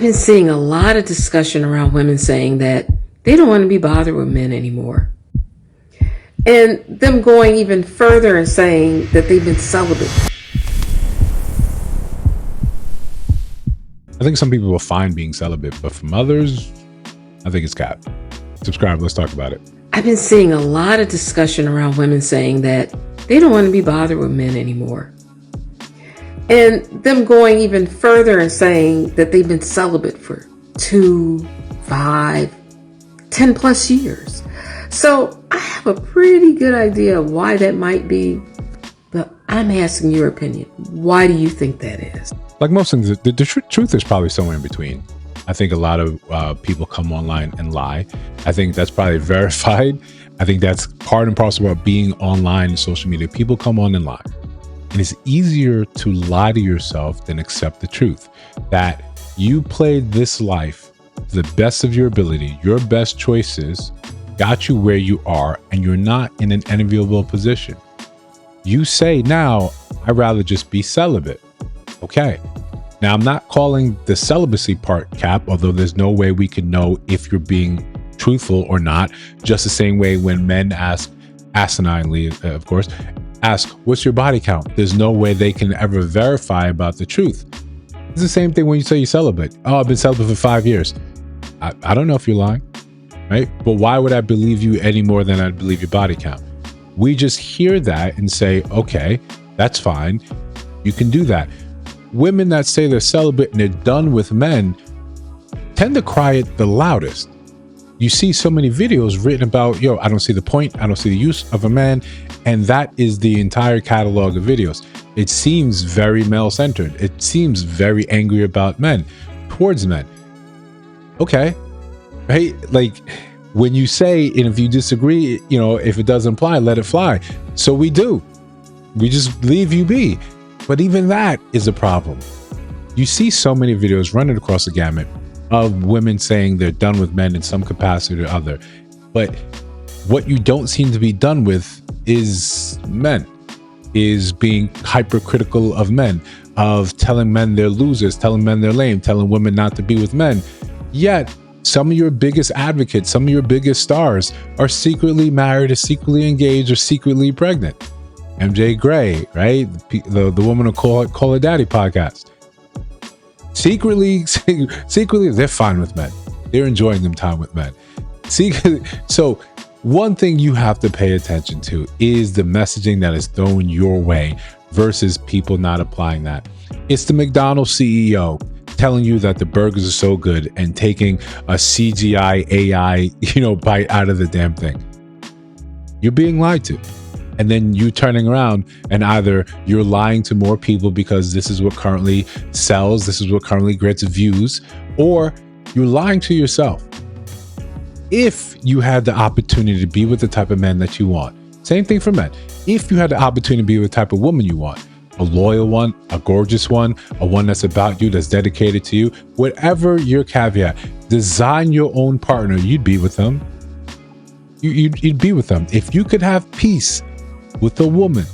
been seeing a lot of discussion around women saying that they don't want to be bothered with men anymore. And them going even further and saying that they've been celibate. I think some people will find being celibate, but from others, I think it's cap. Subscribe, let's talk about it. I've been seeing a lot of discussion around women saying that they don't want to be bothered with men anymore. And them going even further and saying that they've been celibate for 2, 5, 10 plus years. So I have a pretty good idea of why that might be, but I'm asking your opinion. Why do you think that is? Like most things, the truth is probably somewhere in between. I think a lot of people come online and lie. I think that's probably verified. I think that's part and parcel about being online and social media. People come on and lie. And it's easier to lie to yourself than accept the truth that you played this life to the best of your ability. Your best choices got you where you are, and you're not in an enviable position. You say now, I'd rather just be celibate. Okay. Now, I'm not calling the celibacy part cap, although there's no way we can know if you're being truthful or not. Just the same way when men ask, asininely, of course, ask, what's your body count? There's no way they can ever verify about the truth. It's the same thing when you say you're celibate. Oh, I've been celibate for 5 years. I don't know if you're lying, right? But why would I believe you any more than I'd believe your body count? We just hear that and say, okay, that's fine. You can do that. Women that say they're celibate and they're done with men tend to cry it the loudest. You see so many videos written about, yo, I don't see the point. I don't see the use of a man. And that is the entire catalog of videos. It seems very male-centered. It seems very angry about men, towards men. Okay, right? Like when you say, and if you disagree, you know, if it doesn't apply, let it fly. So we do. We just leave you be. But even that is a problem. You see so many videos running across the gamut of women saying they're done with men in some capacity or other. But what you don't seem to be done with is men, is being hypercritical of men, of telling men they're losers, telling men they're lame, telling women not to be with men. Yet some of your biggest advocates, some of your biggest stars are secretly married or secretly engaged or secretly pregnant. MJ Gray, right? The woman who call Her Daddy podcast. Secretly, they're fine with men. They're enjoying them time with men. So one thing you have to pay attention to is the messaging that is thrown your way versus people not applying that. It's the McDonald's CEO telling you that the burgers are so good and taking a CGI AI, bite out of the damn thing. You're being lied to. And then you turning around and either you're lying to more people because this is what currently sells, this is what currently gets views, or you're lying to yourself. If you had the opportunity to be with the type of man that you want, same thing for men. If you had the opportunity to be with the type of woman you want, a loyal one, a gorgeous one, a one that's about you, that's dedicated to you, whatever your caveat, design your own partner, you'd be with them. You'd be with them. If you could have peace with a woman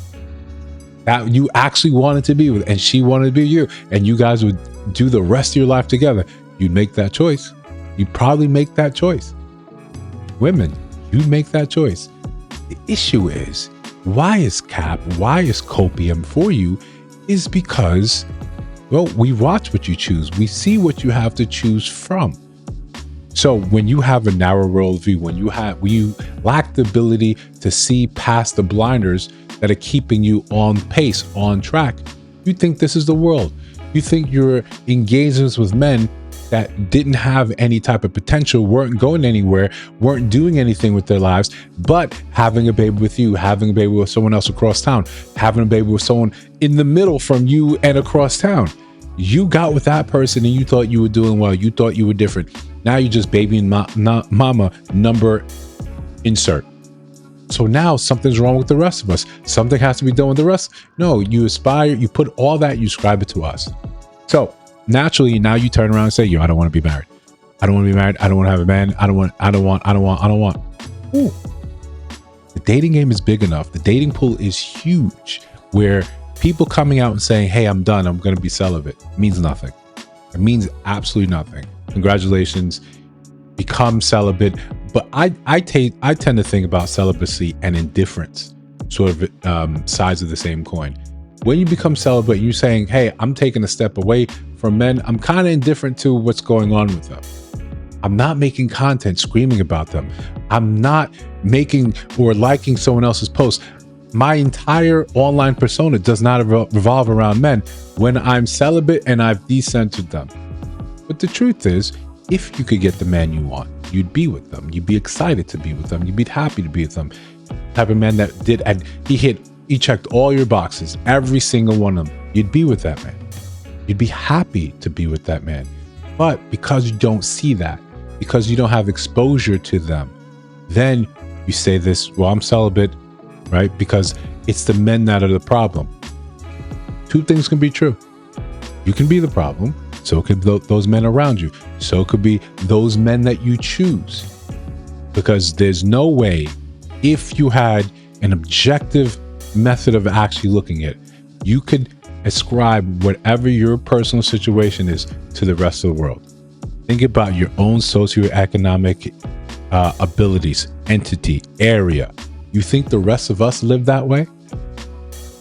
that you actually wanted to be with and she wanted to be with you and you guys would do the rest of your life together, you'd make that choice. You'd probably make that choice. Women, you make that choice. The issue is, why is copium for you is because, well, we watch what you choose. We see what you have to choose from. So when you have a narrow worldview, when you lack the ability to see past the blinders that are keeping you on pace, on track, you think this is the world. You think your engagements with men that didn't have any type of potential, weren't going anywhere, weren't doing anything with their lives, but having a baby with you, having a baby with someone else across town, having a baby with someone in the middle from you and across town. You got with that person and you thought you were doing well. You thought you were different. Now you're just babying mama number insert. So now something's wrong with the rest of us. Something has to be done with the rest. No, you aspire, you put all that, you ascribe it to us. So naturally, now you turn around and say, yo, I don't want to be married. I don't want to be married. I don't want to have a man. I don't want. Ooh. The dating game is big enough. The dating pool is huge where people coming out and saying, hey, I'm done, I'm going to be celibate means nothing. It means absolutely nothing. Congratulations, become celibate. But I tend to think about celibacy and indifference, sort of sides of the same coin. When you become celibate, you're saying, hey, I'm taking a step away from men. I'm kind of indifferent to what's going on with them. I'm not making content screaming about them. I'm not making or liking someone else's post. My entire online persona does not revolve around men when I'm celibate and I've decentered them. But the truth is, if you could get the man you want, you'd be with them. You'd be excited to be with them. You'd be happy to be with them. Type of man that did, and he checked all your boxes, every single one of them. You'd be with that man. You'd be happy to be with that man. But because you don't see that, because you don't have exposure to them, then you say this, well, I'm celibate, right? Because it's the men that are the problem. Two things can be true. You can be the problem. So could those men around you. So could be those men that you choose. Because there's no way, if you had an objective method of actually looking at it, you could ascribe whatever your personal situation is to the rest of the world. Think about your own socioeconomic abilities, entity, area. You think the rest of us live that way?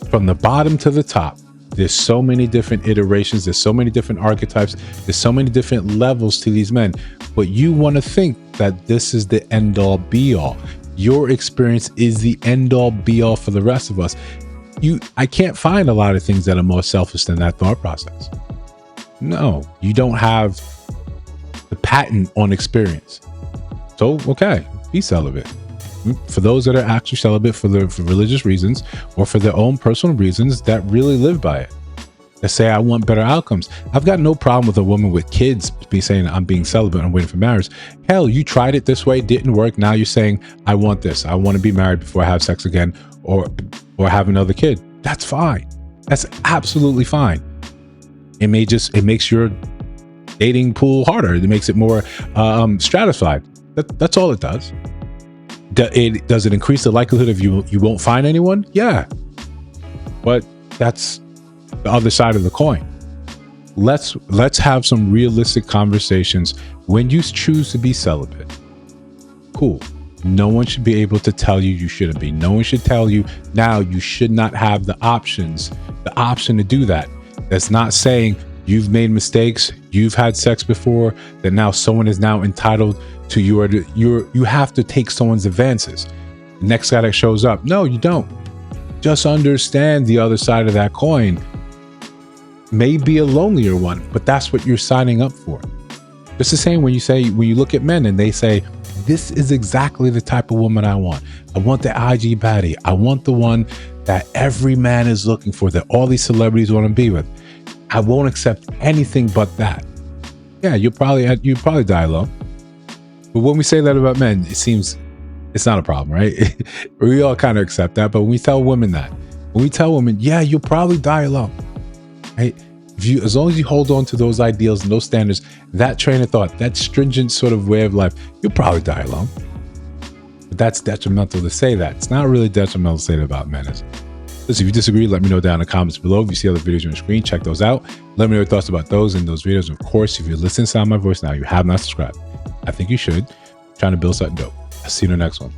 From the bottom to the top, there's so many different iterations, there's so many different archetypes, there's so many different levels to these men. But you want to think that this is the end-all be-all. Your experience is the end-all be-all for the rest of us. I can't find a lot of things that are more selfish than that thought process. No, you don't have the patent on experience. So, okay, be celibate. For those that are actually celibate for religious reasons or for their own personal reasons that really live by it. That say, I want better outcomes. I've got no problem with a woman with kids be saying, I'm being celibate, I'm waiting for marriage. Hell, you tried it this way, didn't work. Now you're saying, I want this. I want to be married before I have sex again or have another kid. That's fine. That's absolutely fine. It makes your dating pool harder. It makes it more stratified. That's all it does. Does it increase the likelihood of you won't find anyone? Yeah. But that's the other side of the coin. Let's have some realistic conversations. When you choose to be celibate, cool. No one should be able to tell you shouldn't be. No one should tell you now you should not have the option to do that. That's not saying you've made mistakes, you've had sex before, that now someone is now entitled to you have to take someone's advances. The next guy that shows up, no, you don't. Just understand the other side of that coin may be a lonelier one, but that's what you're signing up for. It's the same when you look at men and they say, this is exactly the type of woman I want. I want the IG baddie. I want the one that every man is looking for, that all these celebrities want to be with. I won't accept anything but that. Yeah, you'll probably die alone. But when we say that about men, it seems it's not a problem, right? We all kind of accept that. But when we tell women yeah, you'll probably die alone, right? As long as you hold on to those ideals and those standards, that train of thought, that stringent sort of way of life, you'll probably die alone. But that's detrimental to say that. It's not really detrimental to say that about men. Listen, if you disagree, let me know down in the comments below. If you see other videos on the screen, check those out. Let me know your thoughts about those and those videos. And of course, if you're listening to my voice now, you have not subscribed. I think you should. I'm trying to build something dope. I'll see you in the next one.